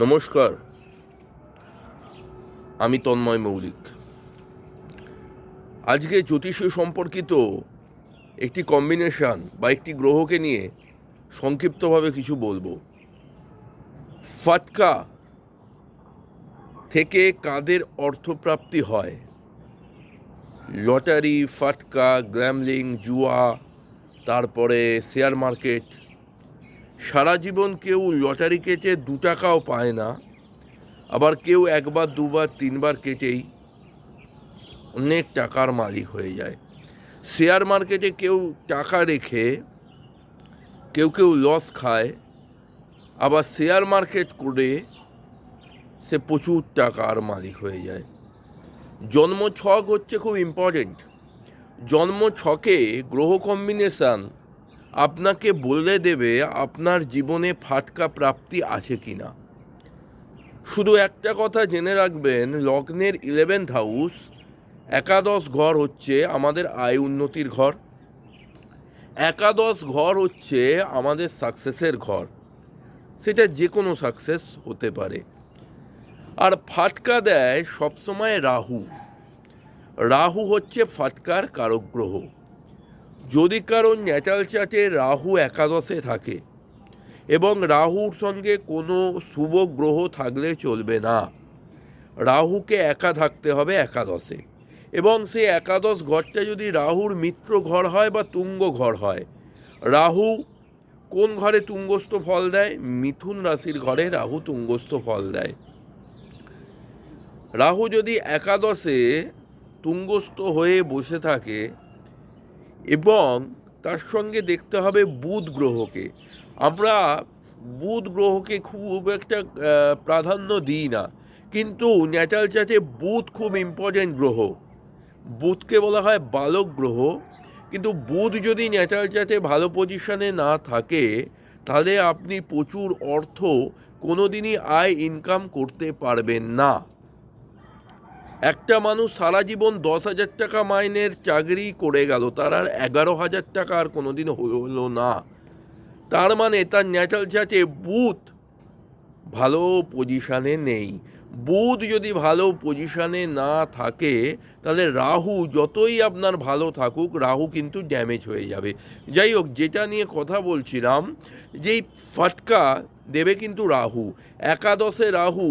নমস্কার, আমি তন্ময় মৌলিক। আজকে জ্যোতিষ সম্পর্কিত একটি কম্বিনেশন বা একটি গ্রহকে নিয়ে সংক্ষিপ্তভাবে কিছু বলবো। ফাটকা থেকে কাদের অর্থপ্রাপ্তি হয়? লটারি, ফাটকা, গ্যামলিং, জুয়া, তারপরে শেয়ার মার্কেট। সারা জীবন কেউ লটারি কেটে 2 টাকাও পায় না, আবার কেউ একবার দুবার তিনবার কেটেই অনেক টাকার মালিক হয়ে যায়। শেয়ার মার্কেটে কেউ টাকা রেখে কেউ লস খায়, আবার শেয়ার মার্কেট করে সে প্রচুর টাকার মালিক হয়ে যায়। জন্ম ছক হচ্ছে খুব ইম্পর্টেন্ট। জন্ম ছকে গ্রহ কম্বিনেশান আপনাকে বলে দেবে আপনার জীবনে ফাটকা প্রাপ্তি আছে কি না। শুধু একটা কথা জেনে রাখবেন, লগ্নের 11th হাউস, একাদশ ঘর হচ্ছে আমাদের আয় উন্নতির ঘর। একাদশ ঘর হচ্ছে আমাদের সাকসেসের ঘর, সেটা যে কোনো সাকসেস হতে পারে। আর ফাটকা দেয় সবসময় রাহু। রাহু হচ্ছে ফাটকার কারক গ্রহ। যদি কারণ ন্যাটাল চার্টে রাহু একাদশে থাকে এবং রাহুর সঙ্গে কোনো শুভ গ্রহ থাকলে চলবে না, রাহুকে একা থাকতে হবে একাদশে। এবং সেই একাদশ ঘরটা যদি রাহুর মিত্র ঘর হয় বা তুঙ্গ ঘর হয়, রাহু কোন ঘরে তুঙ্গস্থ ফল দেয়? মিথুন রাশির ঘরে রাহু তুঙ্গস্থ ফল দেয়। রাহু যদি একাদশে তুঙ্গস্থ হয়ে বসে থাকে এবং তার সঙ্গে দেখতে হবে বুধ গ্রহকে। আমরা বুধ গ্রহকে খুব একটা প্রাধান্য দিই না, কিন্তু ন্যাটাল চার্টে বুধ খুব ইম্পর্টেন্ট গ্রহ। বুধকে বলা হয় বালক গ্রহ, কিন্তু বুধ যদি ন্যাটাল চার্টে ভালো পজিশনে না থাকে তাহলে আপনি প্রচুর অর্থ কোনোদিনই আয় ইনকাম করতে পারবেন না। একটা মানুষ সারা জীবন 10,000 টাকা মাইনের চাকরি করে গেল, তার আর 11,000 টাকা আর কোনোদিন হলো না। তার মানে তার ন্যাটাল চার্টে বুধ ভালো পজিশানে নেই। বুধ যদি ভালো পজিশানে না থাকে তাহলে রাহু যতই আপনার ভালো থাকুক, রাহু কিন্তু ড্যামেজ হয়ে যাবে। যাই হোক, যেটা নিয়ে কথা বলছিলাম, যেই ফাটকা দেবে কিন্তু রাহু। একাদশে রাহু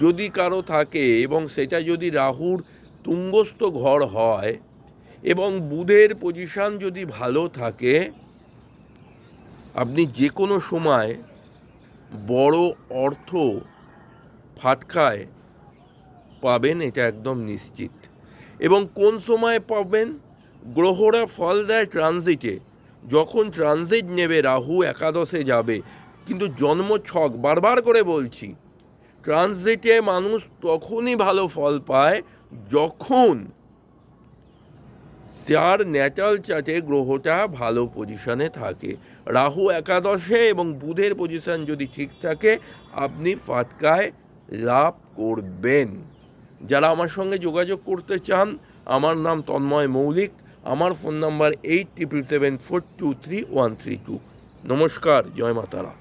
যদি কারো থাকে এবং সেটা যদি রাহুর তুঙ্গস্থ ঘর হয় এবং বুধের পজিশান যদি ভালো থাকে, আপনি যে কোনো সময় বড় অর্থ ফাটকায় পাবেন, এটা একদম নিশ্চিত। এবং কোন সময় পাবেন? গ্রহরা ফল দেয় ট্রানজিটে। যখন ট্রানজিট নেবে রাহু একাদশে যাবে, কিন্তু জন্ম ছক বারবার করে বলছি, ট্রানজিটে মানুষ তখনই ভালো ফল পায় যখন তার ন্যাটাল চার্টে গ্রহটা ভালো পজিশনে থাকে। রাহু একাদশে এবং বুধের পজিশন যদি ঠিক থাকে, আপনি ফাটকায় লাভ করবেন। যারা আমার সঙ্গে যোগাযোগ করতে চান, আমার নাম তন্ময় মৌলিক। আমার ফোন নাম্বার 8777423132। নমস্কার, জয় মাতারা।